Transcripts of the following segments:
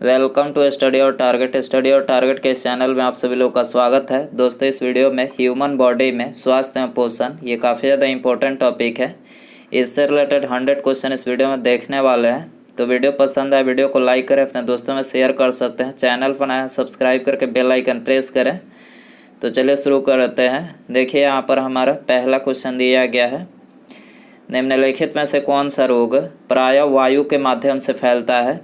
Welcome to study और target के इस चैनल में आप सभी लोगों का स्वागत है। दोस्तों, इस वीडियो में ह्यूमन बॉडी में स्वास्थ्य एवं पोषण ये काफ़ी ज़्यादा इंपॉर्टेंट टॉपिक है। इससे रिलेटेड 100 क्वेश्चन इस वीडियो में देखने वाले हैं। तो वीडियो पसंद आए वीडियो को लाइक करें, अपने दोस्तों में शेयर कर सकते हैं। चैनल पर नया सब्सक्राइब करके बेल आइकन प्रेस करें। तो चलिए शुरू करते हैं। देखिए, यहाँ पर हमारा पहला क्वेश्चन दिया गया है, निम्नलिखित में से कौन सा रोग प्रायः वायु के माध्यम से फैलता है।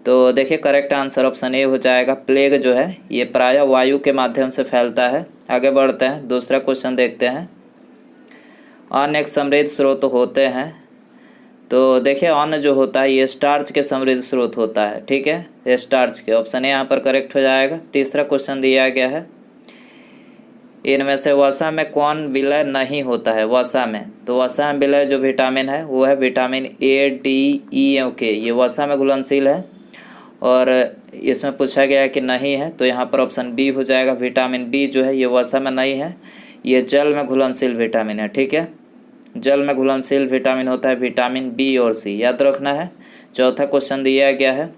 तो देखिए, करेक्ट आंसर ऑप्शन ए हो जाएगा। प्लेग जो है ये प्रायः वायु के माध्यम से फैलता है। आगे बढ़ते हैं, दूसरा क्वेश्चन देखते हैं। अन्न एक समृद्ध स्रोत होते हैं। तो देखिए, अन्न जो होता है ये स्टार्च के समृद्ध स्रोत होता है। ठीक है, ये स्टार्च के, ऑप्शन ए यहाँ पर करेक्ट हो जाएगा। तीसरा क्वेश्चन दिया गया है, इनमें से वसा में कौन विलय नहीं होता है। वसा में, तो वसा में विलय जो विटामिन है वो है विटामिन ए, डी, ई और के। ये वसा में घुलनशील है और इसमें पूछा गया है कि नहीं है, तो यहाँ पर ऑप्शन बी हो जाएगा। विटामिन बी जो है ये वसा में नहीं है, ये जल में घुलनशील विटामिन है। ठीक है, जल में घुलनशील विटामिन होता है विटामिन बी और सी, याद रखना है। चौथा क्वेश्चन दिया गया है,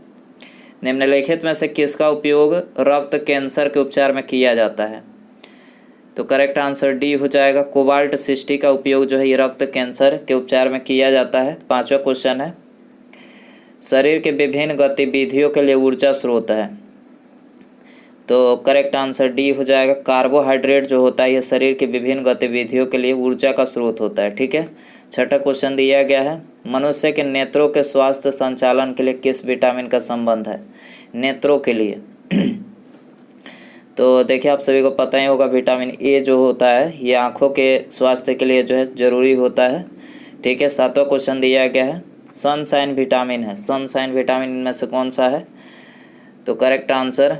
निम्नलिखित में से किसका उपयोग रक्त कैंसर के उपचार में किया जाता है। तो करेक्ट आंसर डी हो जाएगा। कोबाल्ट 60 का उपयोग जो है ये रक्त कैंसर के उपचार में किया जाता है। पांचवा क्वेश्चन है, शरीर के विभिन्न गतिविधियों के लिए ऊर्जा स्रोत है। तो करेक्ट आंसर डी हो जाएगा। कार्बोहाइड्रेट जो होता है ये शरीर की विभिन्न गतिविधियों के लिए ऊर्जा का स्रोत होता है। ठीक है, छठा क्वेश्चन दिया गया है, मनुष्य के नेत्रों के स्वास्थ्य संचालन के लिए किस विटामिन का संबंध है। नेत्रों के लिए तो देखिए, आप सभी को पता ही होगा, विटामिन ए जो होता है ये आँखों के स्वास्थ्य के लिए जो है ज़रूरी होता है। ठीक है, सातवां क्वेश्चन दिया गया है, सनशाइन विटामिन है। सनशाइन विटामिन इनमें से कौन सा है। तो करेक्ट आंसर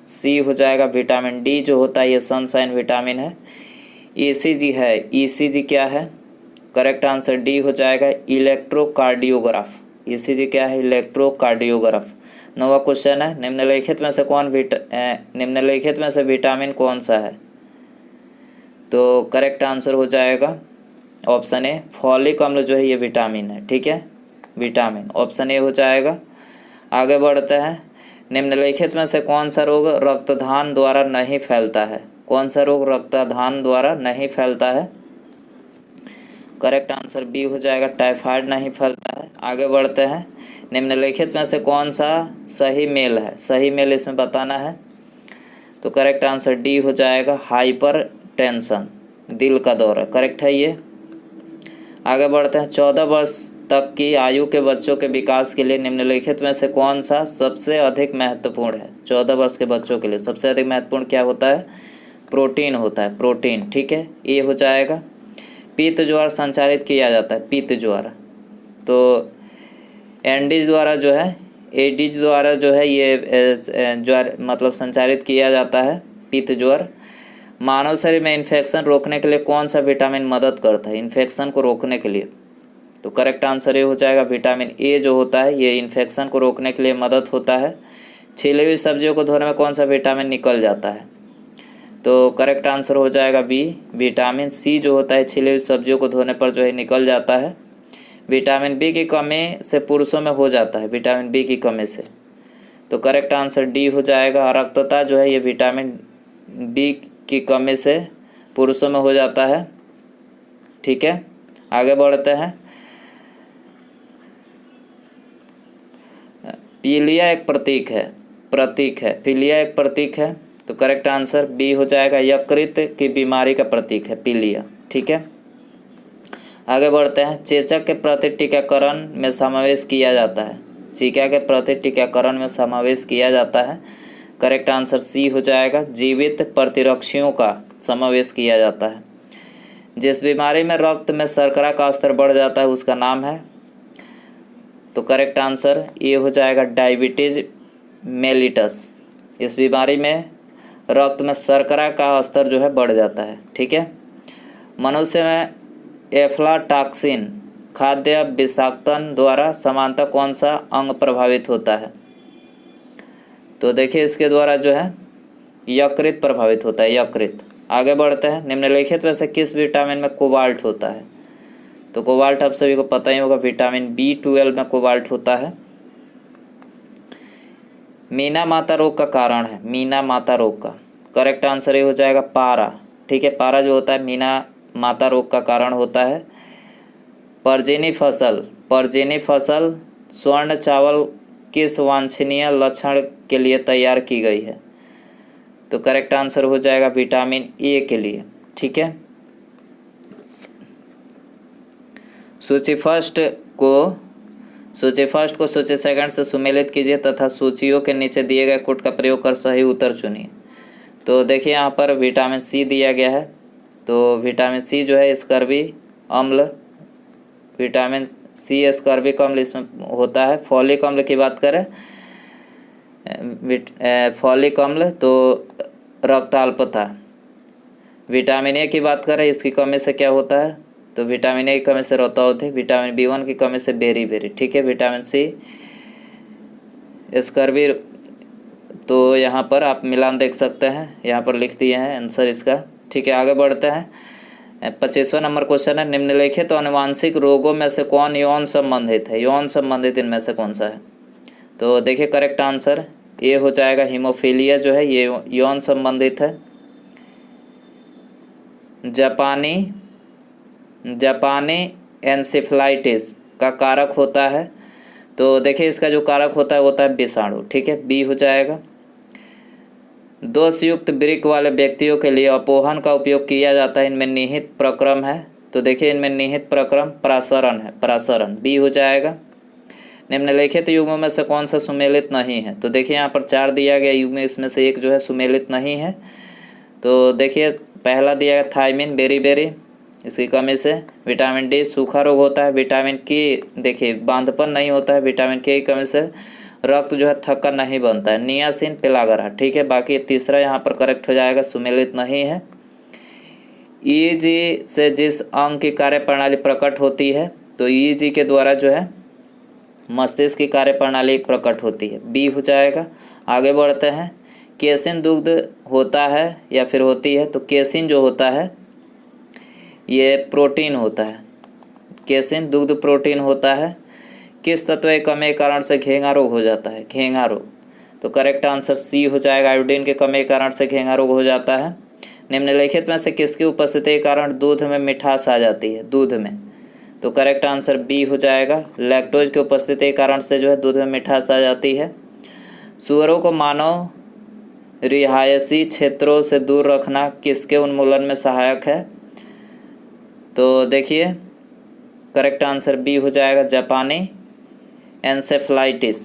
सी हो जाएगा। विटामिन डी जो होता है ये सनशाइन विटामिन है। ईसीजी है, ईसीजी क्या है। करेक्ट आंसर डी हो जाएगा, इलेक्ट्रोकार्डियोग्राफ। ईसीजी क्या है, इलेक्ट्रोकार्डियोग्राफ। नौवां क्वेश्चन है, निम्नलिखित में से विटामिन कौन सा है। तो करेक्ट आंसर हो जाएगा ऑप्शन ए, फॉलिक अम्ल जो है ये विटामिन है। ठीक है, विटामिन, ऑप्शन ए हो जाएगा। आगे बढ़ते हैं, निम्नलिखित में से कौन सा रोग रक्तदान द्वारा नहीं फैलता है। कौन सा रोग रक्तदान द्वारा नहीं फैलता है। करेक्ट आंसर बी हो जाएगा, टाइफाइड नहीं फैलता है। आगे बढ़ते हैं, निम्नलिखित में से कौन सा सही मेल है। सही मेल इसमें बताना है। तो करेक्ट आंसर डी हो जाएगा, हाइपर टेंशन, दिल का दौरा, करेक्ट है ये। आगे बढ़ते हैं, 14 वर्ष तक की आयु के बच्चों के विकास के लिए निम्नलिखित में से कौन सा सबसे अधिक महत्वपूर्ण है। 14 वर्ष के बच्चों के लिए सबसे अधिक महत्वपूर्ण क्या होता है, प्रोटीन होता है, प्रोटीन। ठीक है, ये हो जाएगा। पित्त ज्वार संचारित किया जाता है, पित्त ज्वार, तो एंडीज द्वारा जो है, एडीज द्वारा जो है ये ज्वार मतलब संचारित किया जाता है, पित्त ज्वार। मानव शरीर में इन्फेक्शन रोकने के लिए कौन सा विटामिन मदद करता है, इन्फेक्शन को रोकने के लिए। तो करेक्ट आंसर ये हो जाएगा, विटामिन ए जो होता है ये इन्फेक्शन को रोकने के लिए मदद होता है। छिली हुई सब्जियों को धोने में कौन सा विटामिन निकल जाता है। तो करेक्ट आंसर हो जाएगा बी, विटामिन सी जो होता है छिली हुई सब्जियों को धोने पर जो है निकल जाता है। विटामिन बी की कमी से पुरुषों में हो जाता है, विटामिन बी की कमी से। तो करेक्ट आंसर डी हो जाएगा। रक्तता जो है ये विटामिन बी की कमी से पुरुषों में हो जाता है। ठीक है, आगे बढ़ते हैं, पीलिया एक प्रतीक है, पीलिया एक प्रतीक है। तो करेक्ट आंसर बी हो जाएगा, यकृत की बीमारी का प्रतीक है पीलिया। ठीक है, आगे बढ़ते हैं, चेचक के प्रति टीकाकरण में समावेश किया जाता है। चीका के प्रति टीकाकरण में समावेश किया जाता है। करेक्ट आंसर सी हो जाएगा, जीवित प्रतिरक्षियों का समावेश किया जाता है। जिस बीमारी में रक्त में शर्करा का स्तर बढ़ जाता है उसका नाम है। तो करेक्ट आंसर ये हो जाएगा, डायबिटीज मेलिटस। इस बीमारी में रक्त में शर्करा का स्तर जो है बढ़ जाता है। ठीक है, मनुष्य में एफ्लाटॉक्सिन खाद्य विषाक्तन द्वारा समानता कौन सा अंग प्रभावित होता है। तो देखिए, इसके द्वारा जो है यकृत प्रभावित होता है, यकृत। आगे बढ़ते हैं, निम्नलिखित में से किस विटामिन में कोबाल्ट होता है। तो कोबाल्ट आप सभी को पता ही होगा, विटामिन B12 में कोबाल्ट होता है। मीना माता रोग का कारण है, मीना माता रोग का करेक्ट आंसर ये हो जाएगा पारा। ठीक है, पारा जो होता है मीना माता रोग का कारण होता है। परजीनी फसल, परजीनी फसल स्वर्ण चावल किस वांछनीय लक्षण के लिए तैयार की गई है? तो करेक्ट आंसर हो जाएगा विटामिन ए के लिए। ठीक है, सूची फर्स्ट को सूची सेकंड से सुमेलित कीजिए तथा सूचियों के नीचे दिए गए कोड का प्रयोग कर सही उत्तर चुनिए। तो देखिए यहाँ पर विटामिन सी दिया गया है, तो विटामिन सी जो है स्कर्वी अम्ल, विटामिन सी स्कर्विक अम्ल इसमें होता है। फॉलिक अम्ल की बात करें, फॉलिक अम्ल तो रक्ताल्पता। विटामिन ए की बात करें, इसकी कमी से क्या होता है? तो विटामिन ए की कमी से रतौंधी, विटामिन B1 की कमी से बेरी। ठीक है, विटामिन सी स्कर्वी। तो यहाँ पर आप मिलान देख सकते हैं, यहाँ पर लिख दिए हैं आंसर इसका। ठीक है, आगे बढ़ते हैं। 25वां नंबर क्वेश्चन है, निम्नलिखित तो आनुवांशिक रोगों में से कौन यौन संबंधित है? यौन संबंधित इनमें से कौन सा है? तो देखिए करेक्ट आंसर ये हो जाएगा हीमोफीलिया जो है ये यौन संबंधित है। जापानी एन्सेफलाइटिस का कारक होता है, तो देखिए इसका जो कारक होता है विषाणु। ठीक है, बी हो जाएगा। दोषयुक्त वृक्क वाले व्यक्तियों के लिए अपोहन का उपयोग किया जाता है, इनमें निहित प्रक्रम है। तो देखिए इनमें निहित प्रक्रम प्रासरण है, प्रासरण बी हो जाएगा। निम्नलिखित युग्मों में से कौन सा सुमेलित नहीं है? तो देखिए यहाँ पर 4 दिया गया युग्म, इसमें से एक जो है सुमेलित नहीं है। तो देखिए पहला दिया गया थायमिन बेरी, इसकी कमी से। विटामिन डी सूखा रोग होता है। विटामिन के देखिए बांधपन नहीं होता है, विटामिन के की कमी से रक्त जो है थक्का नहीं बनता है। नियासिन पेलागरा। ठीक है, बाकी तीसरा यहाँ पर करेक्ट हो जाएगा, सुमेलित नहीं है। ईजी से जिस अंग की कार्यप्रणाली प्रकट होती है, तो ईजी के द्वारा जो है मस्तिष्क की कार्यप्रणाली प्रकट होती है, बी हो जाएगा। आगे बढ़ते हैं। केसिन दुग्ध होता है या फिर होती है? तो केसिन जो होता है ये प्रोटीन होता है, केसिन दुग्ध प्रोटीन होता है। किस तत्व की कमी के कारण से घेंघा रोग हो जाता है? घेंघा रोग, तो करेक्ट आंसर सी हो जाएगा, आयोडीन के कमी के कारण से घेंघा रोग हो जाता है। निम्नलिखित में से किसकी उपस्थिति के कारण दूध में मिठास आ जाती है? दूध में, तो करेक्ट आंसर बी हो जाएगा, लैक्टोज की उपस्थिति के कारण से जो है दूध में मिठास आ जाती है। सुअरों को मानव रिहायशी क्षेत्रों से दूर रखना किसके उन्मूलन में सहायक है? तो देखिए करेक्ट आंसर बी हो जाएगा, जापानी एन्सेफलाइटिस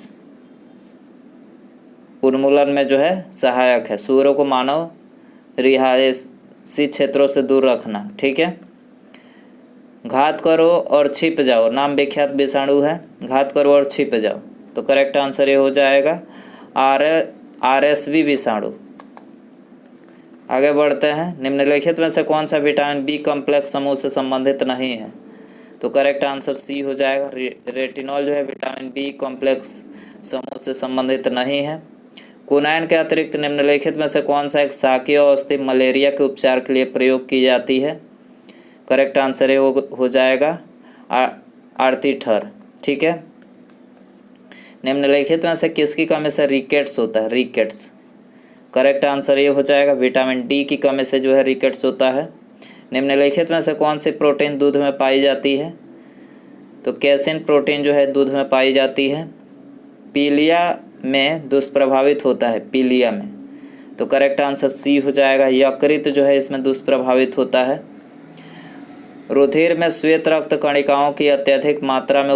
उन्मूलन में जो है सहायक है। सुअरों को मानव रिहायशी क्षेत्रों से दूर रखना। ठीक है, घात करो और छिप जाओ नाम विख्यात विषाणु है, घात करो और छिप जाओ। तो करेक्ट आंसर ये हो जाएगा RSV विषाणु। आगे बढ़ते हैं। निम्नलिखित में से कौन सा विटामिन बी कॉम्प्लेक्स समूह से संबंधित नहीं है? तो करेक्ट आंसर सी हो जाएगा, रेटिनॉल जो है विटामिन बी कॉम्प्लेक्स समूह से संबंधित नहीं है। कुनाइन के अतिरिक्त निम्नलिखित में से कौन सा एक शाकीय औषधि मलेरिया के उपचार के लिए प्रयोग की जाती है? करेक्ट आंसर ये हो जाएगा आर्थिथर। ठीक है, निम्नलिखित में से किसकी कमी से रिकेट्स होता है? रिकेट्स, करेक्ट आंसर ये हो जाएगा, विटामिन डी की कमी से जो है रिकेट्स होता है। निम्नलिखित में से कौन सी प्रोटीन दूध में पाई जाती है? तो कैसिन प्रोटीन जो है दूध में पाई जाती है। पीलिया में दुष्प्रभावित होता है, पीलिया में, तो करेक्ट आंसर सी हो जाएगा, यकृत जो है इसमें दुष्प्रभावित होता है। रुधिर में श्वेत रक्त कणिकाओं की अत्यधिक मात्रा में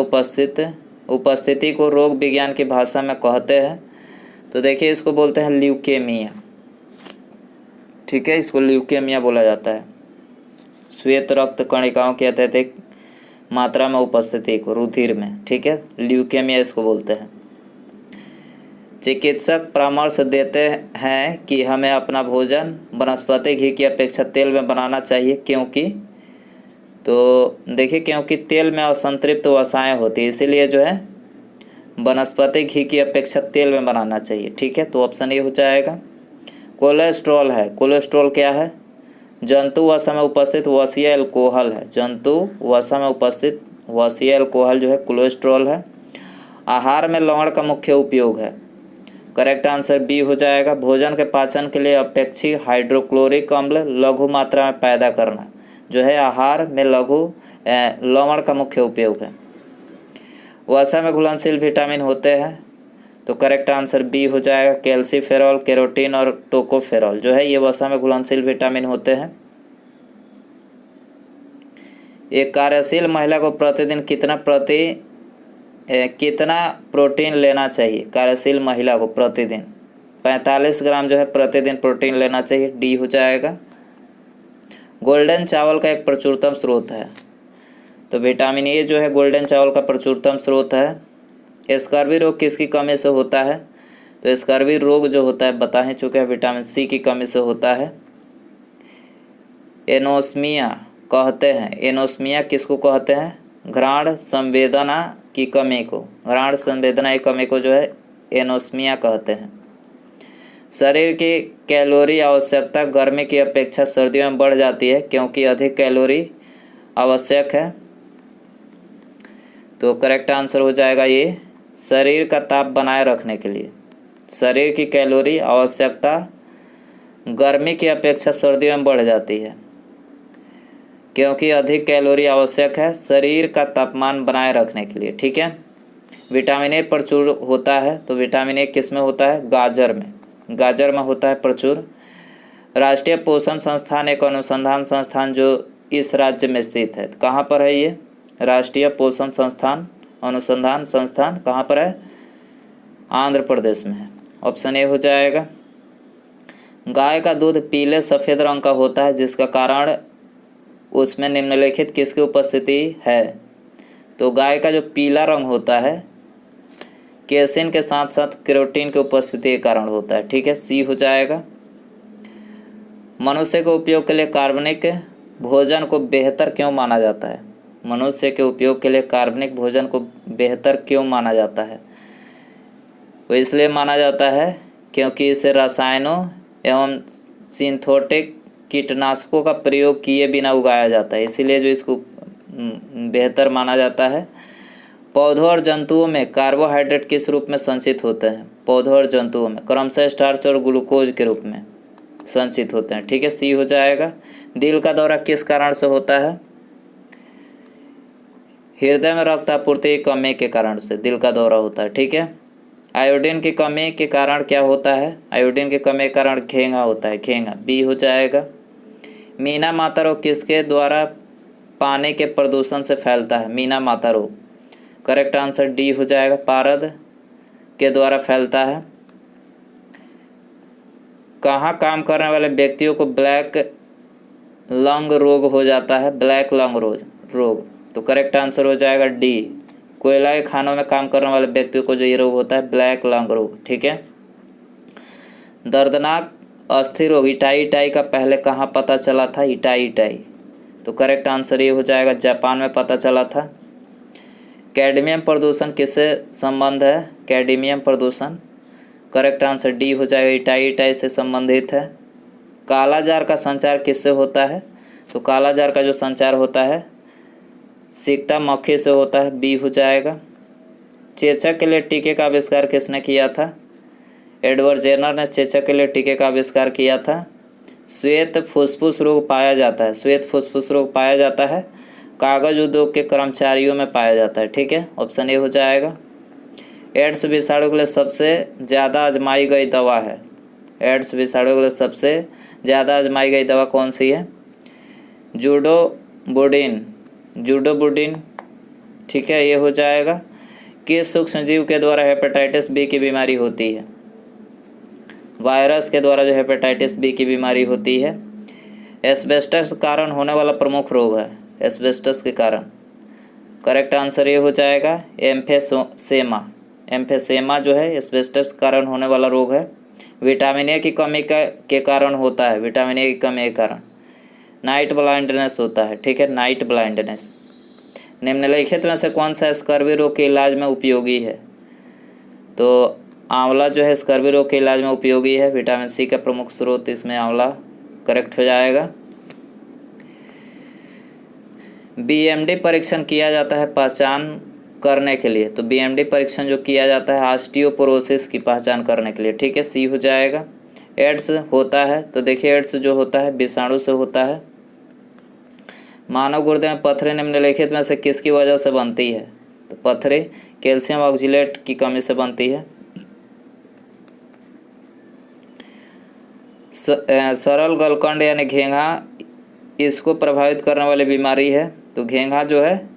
उपस्थिति को रोग विज्ञान की भाषा में कहते हैं। तो देखिए इसको बोलते हैं ल्यूकेमिया। ठीक है, इसको ल्यूकेमिया बोला जाता है, श्वेत रक्त कणिकाओं की अत्यधिक मात्रा में उपस्थिति को रुधिर में। ठीक है, ल्यूकेमिया इसको बोलते हैं। चिकित्सक परामर्श देते हैं कि हमें अपना भोजन वनस्पति घी की अपेक्षा तेल में बनाना चाहिए, क्योंकि तो देखिए क्योंकि तेल में असंतृप्त वसाएं होती है, इसीलिए जो है वनस्पति घी की अपेक्षा तेल में बनाना चाहिए। ठीक है, तो ऑप्शन ए हो जाएगा। कोलेस्ट्रॉल है, कोलेस्ट्रॉल क्या है? जंतु वसा में उपस्थित वसीय अल्कोहल है, जंतु वसा में उपस्थित वसीय अल्कोहल जो है कोलेस्ट्रॉल है। आहार में लवण का मुख्य उपयोग है, करेक्ट आंसर बी हो जाएगा। भोजन के पाचन के लिए अपेक्षित हाइड्रोक्लोरिक अम्ल लघु मात्रा में पैदा करना जो है आहार में लवण का मुख्य उपयोग है। वसा में घुलनशील विटामिन होते हैं, तो करेक्ट आंसर बी हो जाएगा। कैल्सीफेरॉल, कैरोटीन और टोकोफेरॉल जो है ये वसा में घुलनशील विटामिन होते हैं। एक कार्यशील महिला को प्रतिदिन कितना प्रोटीन लेना चाहिए? कार्यशील महिला को प्रतिदिन 45 ग्राम जो है प्रतिदिन प्रोटीन लेना चाहिए, डी हो जाएगा। गोल्डन चावल का एक प्रचुरतम स्रोत है, तो विटामिन ए जो है गोल्डन चावल का प्रचुरतम स्रोत है। स्कर्वी रोग किसकी कमी से होता है? तो स्कर्वी रोग जो होता है बता ही चुके हैं, विटामिन सी की कमी से होता है। एनोस्मिया कहते हैं, एनोस्मिया किसको कहते हैं? घ्राण संवेदना की कमी को, घ्राण संवेदना की कमी को जो है एनोस्मिया कहते हैं। शरीर की कैलोरी आवश्यकता गर्मी की अपेक्षा सर्दियों में बढ़ जाती है क्योंकि अधिक कैलोरी आवश्यक है, तो करेक्ट आंसर हो जाएगा ये शरीर का ताप बनाए रखने के लिए। शरीर की कैलोरी आवश्यकता गर्मी की अपेक्षा सर्दियों में बढ़ जाती है क्योंकि अधिक कैलोरी आवश्यक है शरीर का तापमान बनाए रखने के लिए। ठीक है। विटामिन ए प्रचुर होता है, तो विटामिन ए किस में होता है? गाजर में, गाजर में होता है प्रचुर। राष्ट्रीय पोषण संस्थान एक अनुसंधान संस्थान जो इस राज्य में स्थित है, कहाँ पर है ये? राष्ट्रीय पोषण संस्थान अनुसंधान संस्थान कहाँ पर है? आंध्र प्रदेश में है, ऑप्शन ए हो जाएगा। गाय का दूध पीले सफ़ेद रंग का होता है जिसका कारण उसमें निम्नलिखित किसकी उपस्थिति है? तो गाय का जो पीला रंग होता है केसिन के साथ साथ कैरोटीन की उपस्थिति के कारण होता है। ठीक है, सी हो जाएगा। मनुष्य के उपयोग के लिए कार्बनिक भोजन को बेहतर क्यों माना जाता है? मनुष्य के उपयोग के लिए कार्बनिक भोजन को बेहतर क्यों माना जाता है? वो इसलिए माना जाता है क्योंकि इसे रसायनों एवं सिंथेटिक कीटनाशकों का प्रयोग किए बिना उगाया जाता है, इसीलिए जो इसको बेहतर माना जाता है। पौधों और जंतुओं में कार्बोहाइड्रेट किस रूप में संचित होते हैं? पौधों और जंतुओं में क्रमशः स्टार्च और ग्लूकोज के रूप में संचित होते हैं। ठीक है, सी हो जाएगा। दिल का दौरा किस कारण से होता है? हृदय में रक्त आपूर्ति की कमी के कारण से दिल का दौरा होता है। ठीक है। आयोडीन की कमी के कारण क्या होता है? आयोडीन की कमी के कारण घेंगा होता है, घेंगा, बी हो जाएगा। मीना माता रोग किसके द्वारा पानी के प्रदूषण से फैलता है? मीना माता रोग, करेक्ट आंसर डी हो जाएगा, पारद के द्वारा फैलता है। कहाँ काम करने वाले व्यक्तियों को ब्लैक लंग रोग हो जाता है? ब्लैक लंग रोग, तो करेक्ट आंसर हो जाएगा डी। कोयला के खानों में काम करने वाले व्यक्तियों को जो ये रोग होता है ब्लैक लंग रोग। ठीक है। दर्दनाक अस्थि रोग इटाई का पहले कहाँ पता चला था? इटाई, तो करेक्ट आंसर ये हो जाएगा, जापान में पता चला था। कैडमियम प्रदूषण किससे संबंध है? कैडमियम प्रदूषण, करेक्ट आंसर डी हो जाएगा, इटाई से संबंधित है। कालाजार का संचार किससे होता है? तो कालाजार का जो संचार होता है सिकता मक्खी से होता है, बी हो जाएगा। चेचक के लिए टीके का आविष्कार किसने किया था? एडवर्ड जेनर ने चेचक के लिए टीके का आविष्कार किया था। श्वेत फुसफुस रोग पाया जाता है, श्वेत फुसफुस रोग पाया जाता है कागज उद्योग के कर्मचारियों में पाया जाता है। ठीक है, ऑप्शन ए हो जाएगा। एड्स विषाणु के लिए सबसे ज़्यादा आजमाई गई दवा है? एड्स विषाणु के लिए सबसे ज़्यादा आजमाई गई दवा कौन सी है? जूडोबुडिन, ठीक है, ये हो जाएगा। किस सूक्ष्मजीव के द्वारा हेपेटाइटिस बी की बीमारी होती है? वायरस के द्वारा जो हेपेटाइटिस बी की बीमारी होती है। एस्बेस्टस के कारण होने वाला प्रमुख रोग है, एस्बेस्टस के कारण, करेक्ट आंसर ये हो जाएगा एम्फेसेमा। एम्फेसेमा जो है एस्बेस्टस के कारण होने वाला रोग है। विटामिन ए की कमी के कारण होता है, विटामिन ए की कमी के कारण नाइट ब्लाइंडनेस होता है। ठीक है, नाइट ब्लाइंडनेस। निम्नलिखित में से कौन सा स्कर्वी रोग के इलाज में उपयोगी है? तो आंवला जो है स्कर्वी रोग के इलाज में उपयोगी है, विटामिन सी का प्रमुख स्रोत इसमें आंवला, करेक्ट हो जाएगा। बीएमडी परीक्षण किया जाता है पहचान करने के लिए, तो बीएमडी परीक्षण जो किया जाता है ऑस्टियोपोरोसिस की पहचान करने के लिए, ठीक है, सी हो जाएगा। एड्स होता है, तो देखिए एड्स जो होता है विषाणु से होता है। मानव गुर्दे में पत्थरी निम्नलिखित में से किसकी वजह से बनती है? तो पत्थरी कैल्शियम ऑक्जिलेट की कमी से बनती है। सरल गलकंड यानी घेंघा इसको प्रभावित करने वाली बीमारी है, तो घेंघा जो है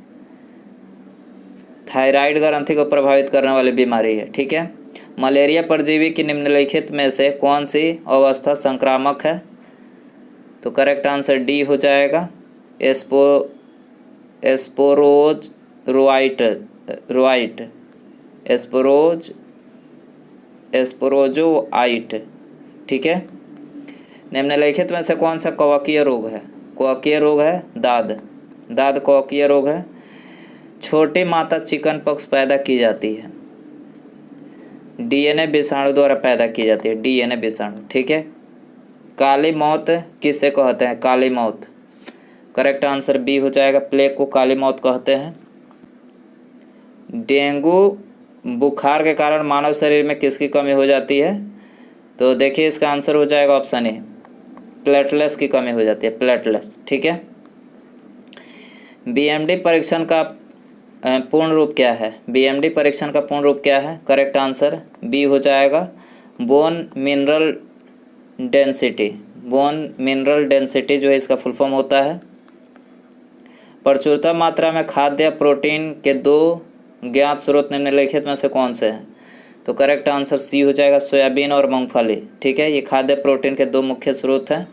थायराइड ग्रंथि को प्रभावित करने वाली बीमारी है, ठीक है। मलेरिया परजीवी की निम्नलिखित में से कौन सी अवस्था संक्रामक है? तो करेक्ट आंसर डी हो जाएगा, एस्पोरोजोआइट, ठीक है। निम्नलिखित में से कौन सा कवकीय रोग है? कवकीय रोग है दाद कवकीय रोग है। छोटी माता चिकन पॉक्स पैदा की जाती है, डीएनए विषाणु द्वारा पैदा की जाती है, डीएनए विषाणु, ठीक है। काली मौत किसे कहते हैं? काली मौत, करेक्ट आंसर बी हो जाएगा, प्लेग को काली मौत कहते हैं। डेंगू बुखार के कारण मानव शरीर में किसकी कमी हो जाती है? तो देखिए इसका आंसर हो जाएगा ऑप्शन ए, प्लेटलेट्स की कमी हो जाती है, प्लेटलेट्स, ठीक है। बीएमडी परीक्षण का पूर्ण रूप क्या है? बीएमडी परीक्षण का पूर्ण रूप क्या है? करेक्ट आंसर बी हो जाएगा, bone mineral density. Bone mineral density जो है इसका फुल फॉर्म होता है। प्रचुरता मात्रा में खाद्य प्रोटीन के दो ज्ञात स्रोत निम्नलिखित में से कौन से हैं? तो करेक्ट आंसर सी हो जाएगा, सोयाबीन और मूंगफली, ठीक है। ये खाद्य प्रोटीन के दो मुख्य स्रोत हैं।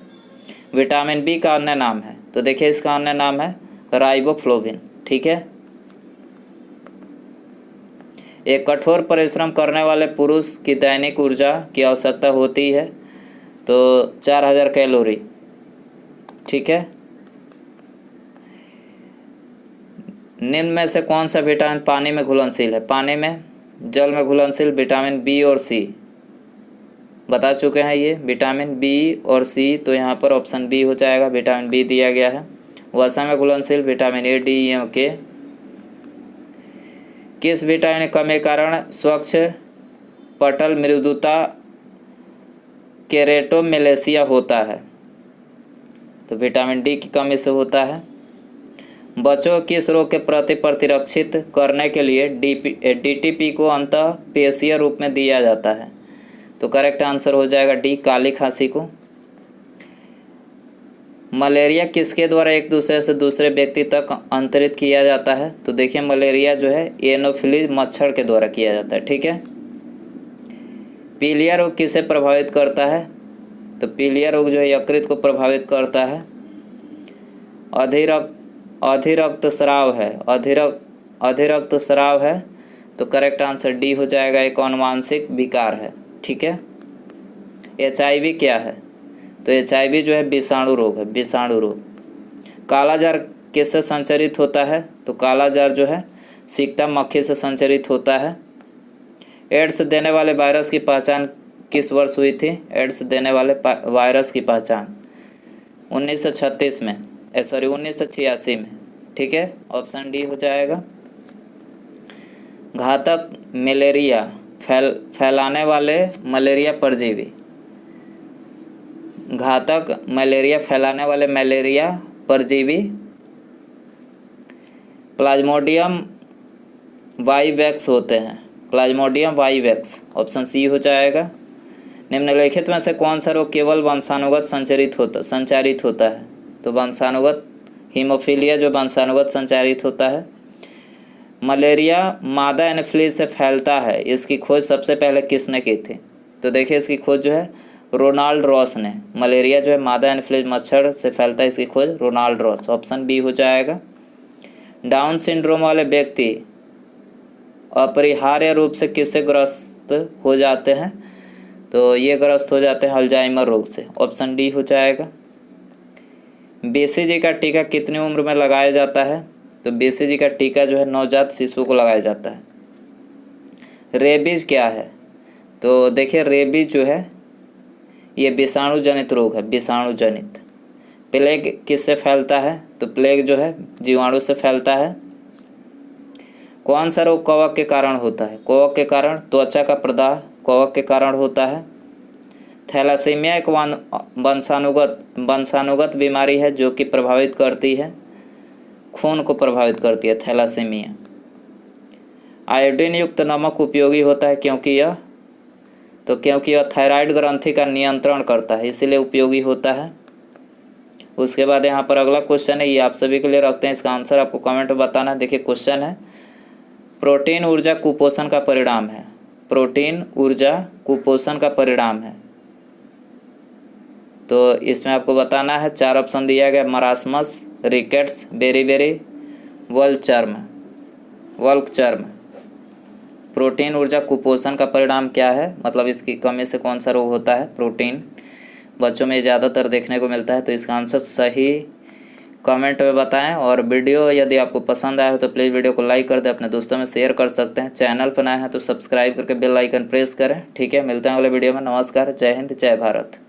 विटामिन बी का अन्य नाम है, तो देखिए इसका अन्य नाम है राइबोफ्लोविन, ठीक है। एक कठोर परिश्रम करने वाले पुरुष की दैनिक ऊर्जा की आवश्यकता होती है तो 4000 कैलोरी, ठीक है। निम्न में से कौन सा विटामिन पानी में घुलनशील है? पानी में जल में घुलनशील विटामिन बी और सी बता चुके हैं, ये विटामिन बी और सी, तो यहाँ पर ऑप्शन बी हो जाएगा, विटामिन बी दिया गया है। वसा में घुलनशील विटामिन ए, डी, ई और के। किस विटामिन कमी के कारण स्वच्छ पटल मृदुता केरेटोमेलेसिया होता है? तो विटामिन डी की कमी से होता है। बच्चों को किस रोग के प्रति प्रतिरक्षित करने के लिए डीटीपी को अंतःपेशीय रूप में दिया जाता है? तो करेक्ट आंसर हो जाएगा डी, काली खांसी को। मलेरिया किसके द्वारा एक दूसरे से दूसरे व्यक्ति तक अंतरित किया जाता है? तो देखिए मलेरिया जो है एनोफिलीज मच्छर के द्वारा किया जाता है, ठीक है। पीलिया रोग किसे प्रभावित करता है? तो पीलिया रोग जो है यकृत को प्रभावित करता है। अधिरक्त स्राव है, अधिरक्त स्राव है, तो करेक्ट आंसर डी हो जाएगा, एक अनुवांशिक विकार है, ठीक है। HIV क्या है? तो HIV जो है विषाणु रोग है, विषाणु रोग। कालाजार किससे संचरित होता है? तो कालाजार जो है सिकटा मक्खी से संचरित होता है। एड्स देने वाले वायरस की पहचान किस वर्ष हुई थी? एड्स देने वाले वायरस की पहचान 1936 में, 1986 में, ठीक है, ऑप्शन डी हो जाएगा। घातक मलेरिया फैलाने वाले मलेरिया परजीवी, घातक मलेरिया फैलाने वाले मलेरिया परजीवी प्लाज्मोडियम वाइवेक्स होते हैं, प्लाज्मोडियम वाइवेक्स, ऑप्शन सी हो जाएगा। निम्नलिखित में से कौन सा रोग केवल वंशानुगत संचारित होता है? तो वंशानुगत हीमोफीलिया जो वंशानुगत संचारित होता है। मलेरिया मादा एनोफिलीज से फैलता है, इसकी खोज सबसे पहले किसने की थी? तो देखिए इसकी खोज जो है रोनाल्ड रॉस ने। मलेरिया जो है मादा एनोफिलीज मच्छर से फैलता है, इसकी खोज रोनाल्ड रॉस, ऑप्शन बी हो जाएगा। डाउन सिंड्रोम वाले व्यक्ति अपरिहार्य रूप से किससे ग्रस्त हो जाते हैं? तो ये ग्रस्त हो जाते हैं अल्जाइमर रोग से, ऑप्शन डी हो जाएगा। BCG का टीका कितनी उम्र में लगाया जाता है? तो BCG का टीका जो है नवजात शिशु को लगाया जाता है। रेबीज क्या है? तो देखिए रेबीज जो है ये विषाणु जनित रोग है, विषाणु जनित। प्लेग किससे फैलता है? तो प्लेग जो है जीवाणु से फैलता है। कौन सा रोग कवक के कारण होता है? कवक के कारण त्वचा का प्रदाह कवक के कारण होता है। थैलासीमिया एक वंशानुगत बीमारी है जो कि प्रभावित करती है, खून को प्रभावित करती है थैलासीमिया। आयोडीन युक्त नमक उपयोगी होता है क्योंकि यह थायराइड ग्रंथि का नियंत्रण करता है, इसीलिए उपयोगी होता है। उसके बाद यहाँ पर अगला क्वेश्चन है, ये आप सभी के लिए रखते हैं, इसका आंसर आपको कमेंट में बताना है। देखिए क्वेश्चन है, प्रोटीन ऊर्जा कुपोषण का परिणाम है। प्रोटीन ऊर्जा कुपोषण का परिणाम है, तो इसमें आपको बताना है। 4 ऑप्शन दिया गया, मरासमस, रिकेट्स, बेरीबेरी, वल्क चर्म। प्रोटीन ऊर्जा कुपोषण का परिणाम क्या है, मतलब इसकी कमी से कौन सा रोग होता है? प्रोटीन बच्चों में ज़्यादातर देखने को मिलता है, तो इसका आंसर सही कमेंट में बताएं। और वीडियो यदि आपको पसंद आया हो तो प्लीज़ वीडियो को लाइक कर दें, अपने दोस्तों में शेयर कर सकते हैं। चैनल पर नए हैं तो सब्सक्राइब करके बेल आइकन प्रेस करें। ठीक है, मिलते हैं अगले वीडियो में। नमस्कार, जय हिंद, जय भारत।